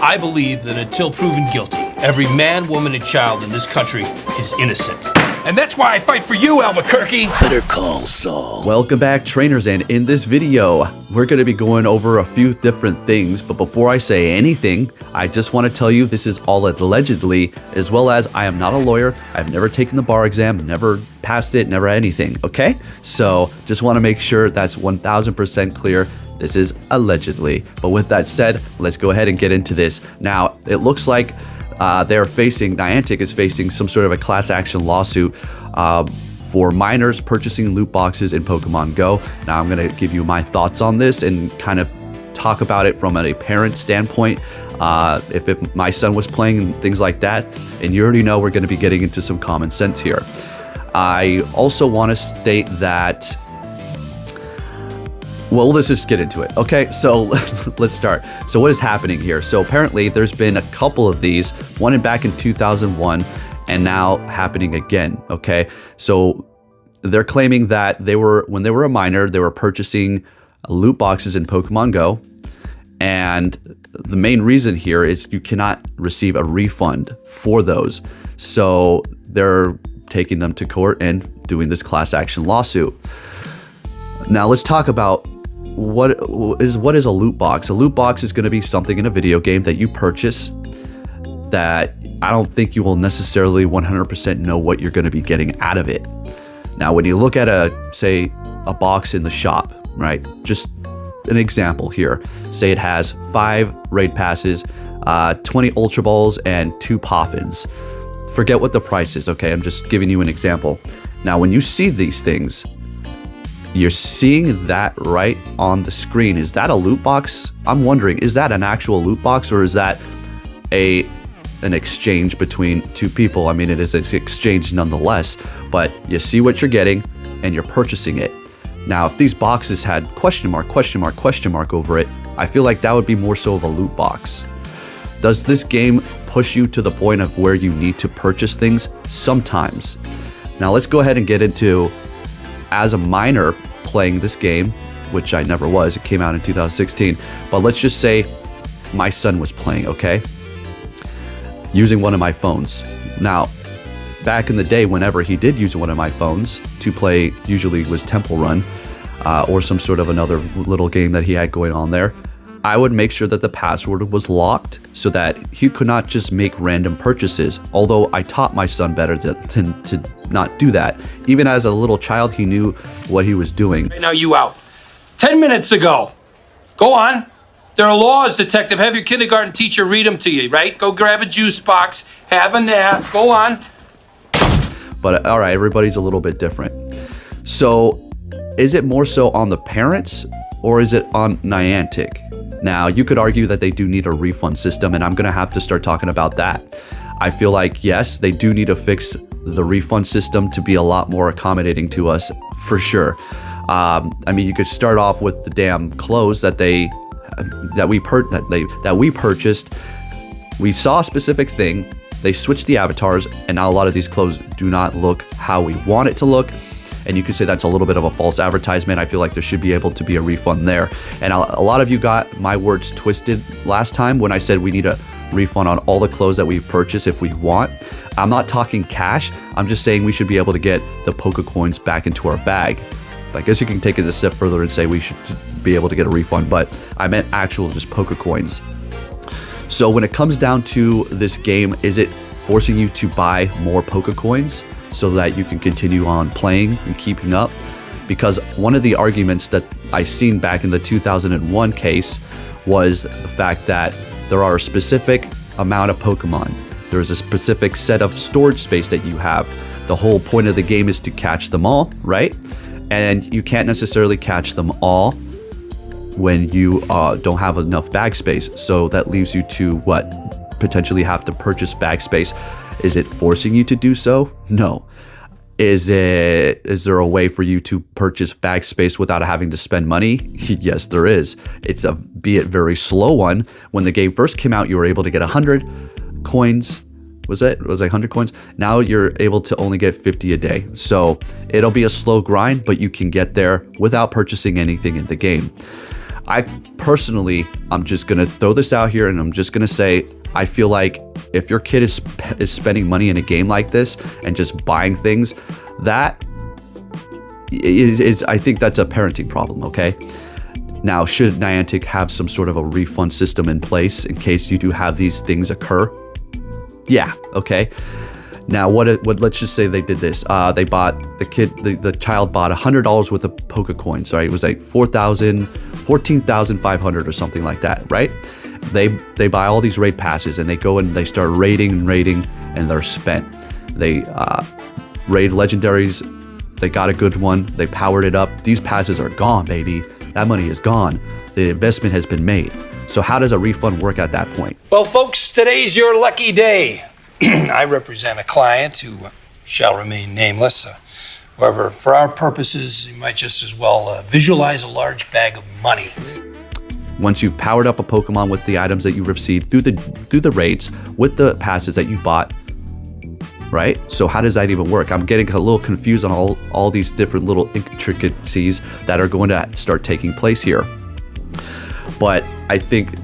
I believe that until proven guilty, every man, woman, and child in this country is innocent. And that's why I fight for you, Albuquerque. Better call Saul. Welcome back, trainers, and in this video, we're going to be going over a few different things, but before I say anything, I just want to tell you this is all allegedly, as well as I am not a lawyer, I've never taken the bar exam, never passed it, never anything, okay? So, just want to make sure that's 1000% clear. This is allegedly. But with that said, let's go ahead and get into this. Now, it looks like Niantic is facing some sort of a class action lawsuit for minors purchasing loot boxes in Pokemon Go. Now I'm going to give you my thoughts on this and kind of talk about it from a parent standpoint. If my son was playing and things like that, and you already know we're going to be getting into some common sense here. I also want to state that, well, let's just get into it. Okay, so let's start. So what is happening here? So apparently there's been a couple of these, one back in 2001 and now happening again, okay? So they're claiming that when they were a minor, they were purchasing loot boxes in Pokemon Go. And the main reason here is you cannot receive a refund for those. So they're taking them to court and doing this class action lawsuit. Now let's talk about what is a loot box. A loot box is going to be something in a video game that you purchase that I don't think you will necessarily 100% know what you're going to be getting out of it. Now, when you look at say a box in the shop, right? Just an example here. Say it has 5 raid passes, 20 Ultra Balls, and 2 Poffins. Forget what the price is, okay? I'm just giving you an example. Now, when you see these things, you're seeing that right on the screen. Is that a loot box? I'm wondering, is that an actual loot box or is that an exchange between two people? I mean, it is an exchange nonetheless, but you see what you're getting and you're purchasing it. Now, if these boxes had question mark, question mark, question mark over it, I feel like that would be more so of a loot box. Does this game push you to the point of where you need to purchase things? Sometimes. Now, let's go ahead and get into, as a minor playing this game, which I never was, it came out in 2016, but let's just say my son was playing, okay? Using one of my phones. Now, back in the day, whenever he did use one of my phones to play, usually was Temple Run, or some sort of another little game that he had going on there, I would make sure that the password was locked so that he could not just make random purchases. Although I taught my son better to not do that. Even as a little child, he knew what he was doing. Right now, you out. 10 minutes ago. Go on. There are laws, detective. Have your kindergarten teacher read them to you, right? Go grab a juice box, have a nap, go on. But all right, everybody's a little bit different. So is it more so on the parents or is it on Niantic? Now, you could argue that they do need a refund system, and I'm going to have to start talking about that. I feel like, yes, they do need to fix the refund system to be a lot more accommodating to us, for sure. I mean, you could start off with the damn clothes that we purchased. We saw a specific thing, they switched the avatars, and now a lot of these clothes do not look how we want it to look. And you could say that's a little bit of a false advertisement. I feel like there should be able to be a refund there. And a lot of you got my words twisted last time when I said we need a refund on all the clothes that we purchase if we want. I'm not talking cash. I'm just saying we should be able to get the pokecoins back into our bag. I guess you can take it a step further and say we should be able to get a refund, but I meant actual just pokecoins. So when it comes down to this game, is it forcing you to buy more pokecoins so that you can continue on playing and keeping up? Because one of the arguments that I seen back in the 2001 case was the fact that there are a specific amount of Pokemon. There's a specific set of storage space that you have. The whole point of the game is to catch them all, right? And you can't necessarily catch them all when you don't have enough bag space. So that leaves you to what? Potentially have to purchase bag space. Is it forcing you to do so? No. Is there a way for you to purchase bag space without having to spend money? Yes, there is. It's a, be it very slow one. When the game first came out, you were able to get 100 coins. Was it 100 coins? Now you're able to only get 50 a day. So it'll be a slow grind, but you can get there without purchasing anything in the game. I personally, I'm just gonna throw this out here, and I'm just gonna say, I feel like if your kid is spending money in a game like this and just buying things, that is I think that's a parenting problem, okay? Now, should Niantic have some sort of a refund system in place in case you do have these things occur? Yeah, okay. Now, what let's just say they did this. They bought, the child bought $100 worth of Pokecoins, right? It was like 14,500 or something like that, right? They buy all these raid passes, and they go and they start raiding, and they're spent. They raid legendaries. They got a good one. They powered it up. These passes are gone, baby. That money is gone. The investment has been made. So how does a refund work at that point? Well, folks, today's your lucky day. I represent a client who shall remain nameless. However, for our purposes, you might just as well visualize a large bag of money. Once you've powered up a Pokemon with the items that you received through the raids, with the passes that you bought, right? So how does that even work? I'm getting a little confused on all these different little intricacies that are going to start taking place here. But I think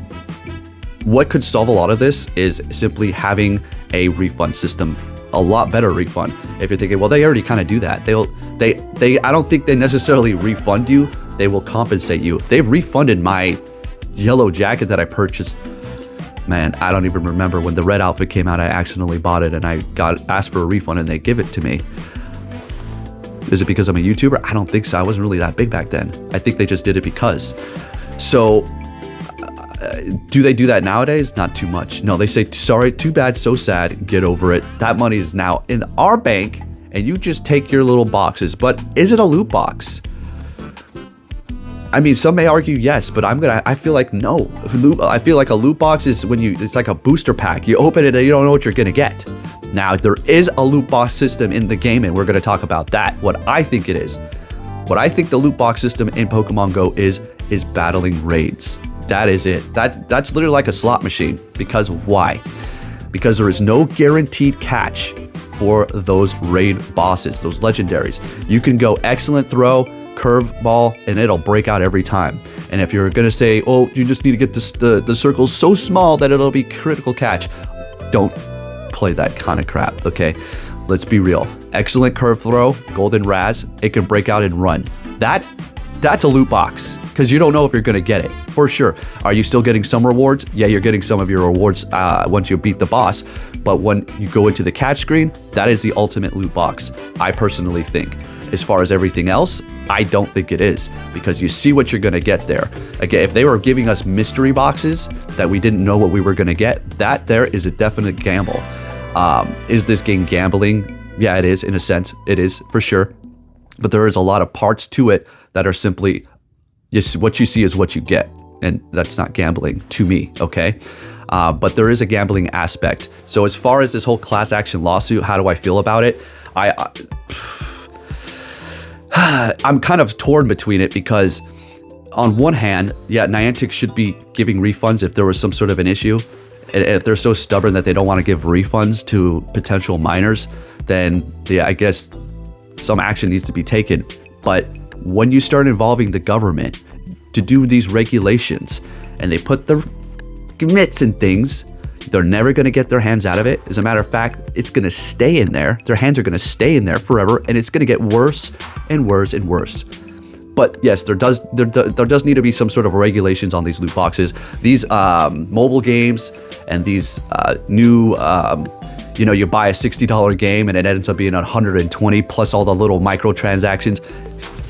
what could solve a lot of this is simply having a refund system, a lot better refund. If you're thinking, well, they already kind of do that. I don't think they necessarily refund you. They will compensate you. They've refunded my yellow jacket that I purchased. Man, I don't even remember when the red outfit came out. I accidentally bought it and I asked for a refund and they give it to me. Is it because I'm a YouTuber? I don't think so. I wasn't really that big back then. I think they just did it because. So do they do that nowadays? Not too much. No, they say, sorry, too bad, so sad, get over it. That money is now in our bank and you just take your little boxes. But is it a loot box? I mean, some may argue yes, but I feel like no. I feel like a loot box is it's like a booster pack. You open it and you don't know what you're gonna get. Now, there is a loot box system in the game, and we're gonna talk about that. What I think it is. What I think the loot box system in Pokemon Go is battling raids. That is it. That's literally like a slot machine. Because of why? Because there is no guaranteed catch for those raid bosses, those legendaries. You can go excellent throw, curveball, and it'll break out every time. And if you're gonna say, oh, you just need to get the circles so small that it'll be critical catch, don't play that kind of crap, okay? Let's be real. Excellent curve throw, golden Raz, it can break out and run. That's a loot box, because you don't know if you're gonna get it, for sure. Are you still getting some rewards? Yeah, you're getting some of your rewards once you beat the boss, but when you go into the catch screen, that is the ultimate loot box, I personally think. As far as everything else, I don't think it is, because you see what you're gonna get there. Again, if they were giving us mystery boxes that we didn't know what we were gonna get, that there is a definite gamble. Is this game gambling? Yeah, it is, in a sense, it is, for sure. But there is a lot of parts to it that are simply, what you see is what you get, and that's not gambling to me, okay? But there is a gambling aspect. So as far as this whole class action lawsuit, how do I feel about it? I'm kind of torn between it, because on one hand, yeah, Niantic should be giving refunds if there was some sort of an issue. And if they're so stubborn that they don't want to give refunds to potential minors, then yeah, I guess some action needs to be taken. But when you start involving the government to do these regulations and they put the mitts in things, they're never going to get their hands out of it. As a matter of fact, it's going to stay in there. Their hands are going to stay in there forever, and it's going to get worse and worse and worse. But yes, there does need to be some sort of regulations on these loot boxes. These mobile games and these new, you buy a $60 game and it ends up being $120 plus all the little microtransactions.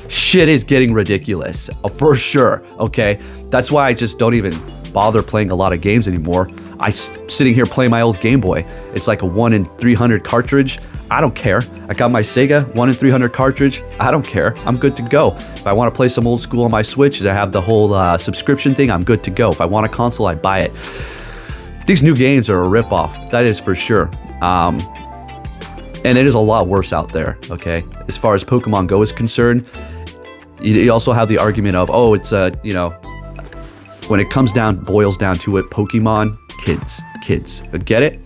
Shit is getting ridiculous, for sure, okay? That's why I just don't even bother playing a lot of games anymore. I'm sitting here playing my old Game Boy. It's like a 1 in 300 cartridge. I don't care. I got my Sega 1 in 300 cartridge. I don't care. I'm good to go. If I want to play some old school on my Switch, I have the whole subscription thing, I'm good to go. If I want a console, I buy it. These new games are a ripoff. That is for sure. And it is a lot worse out there, okay? As far as Pokemon Go is concerned, you also have the argument of, oh, it's, when it boils down to it, Pokemon, kids. Get it?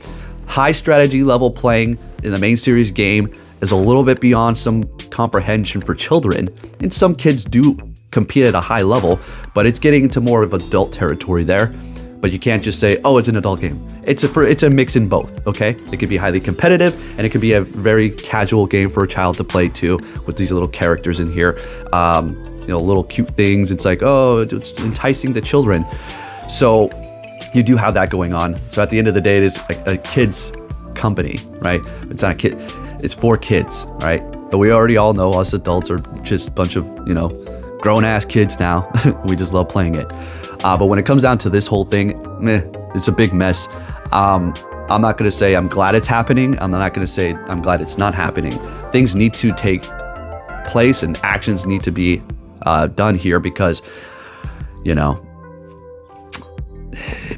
High strategy level playing in the main series game is a little bit beyond some comprehension for children, and some kids do compete at a high level, but it's getting into more of adult territory there. But you can't just say, oh, it's an adult game. It's a mix in both, okay? It could be highly competitive, and it could be a very casual game for a child to play too, with these little characters in here. Little cute things. It's like, oh, it's enticing the children. So you do have that going on. So at the end of the day, it is a kid's company, right? It's not a kid. It's for kids, right? But we already all know us adults are just a bunch of, grown-ass kids now. We just love playing it. But when it comes down to this whole thing, it's a big mess. I'm not going to say I'm glad it's happening. I'm not going to say I'm glad it's not happening. Things need to take place and actions need to be done here because,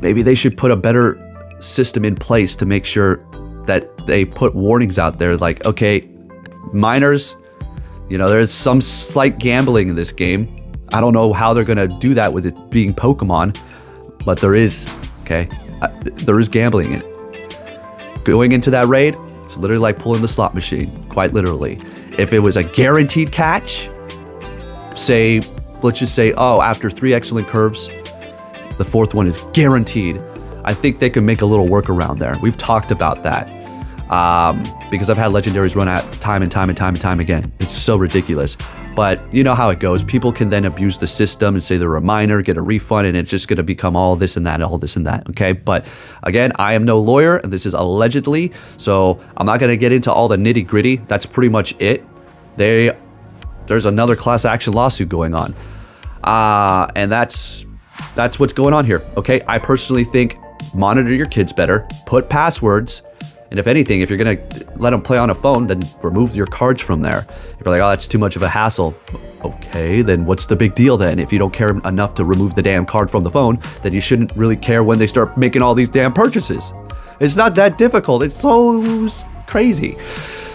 maybe they should put a better system in place to make sure that they put warnings out there like, okay, minors, there's some slight gambling in this game. I don't know how they're going to do that with it being Pokemon, but there is, okay? There is gambling in it. Going into that raid, it's literally like pulling the slot machine, quite literally. If it was a guaranteed catch, let's just say, after 3 excellent curves, the 4th one is guaranteed. I think they can make a little workaround there. We've talked about that because I've had legendaries run out time and time again. It's so ridiculous. But you know how it goes. People can then abuse the system and say they're a minor, get a refund, and it's just going to become all this and that, okay? But again, I am no lawyer, and this is allegedly, so I'm not going to get into all the nitty-gritty. That's pretty much it. There's another class action lawsuit going on. And that's what's going on here, okay? I personally think monitor your kids better, put passwords, and if anything, if you're going to let them play on a phone, then remove your cards from there. If you're like, oh, that's too much of a hassle, okay, then what's the big deal then? If you don't care enough to remove the damn card from the phone, then you shouldn't really care when they start making all these damn purchases. It's not that difficult. It's so crazy.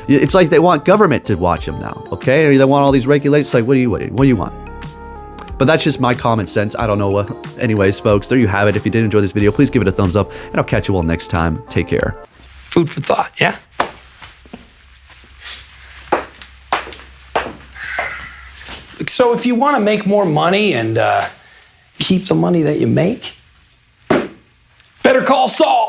It's like they want government to watch them now, okay? Or they want all these regulations. Like, what do you want? But that's just my common sense. I don't know. Anyways, folks, there you have it. If you did enjoy this video, please give it a thumbs up, and I'll catch you all next time. Take care. Food for thought, yeah? So if you want to make more money and keep the money that you make, better call Saul.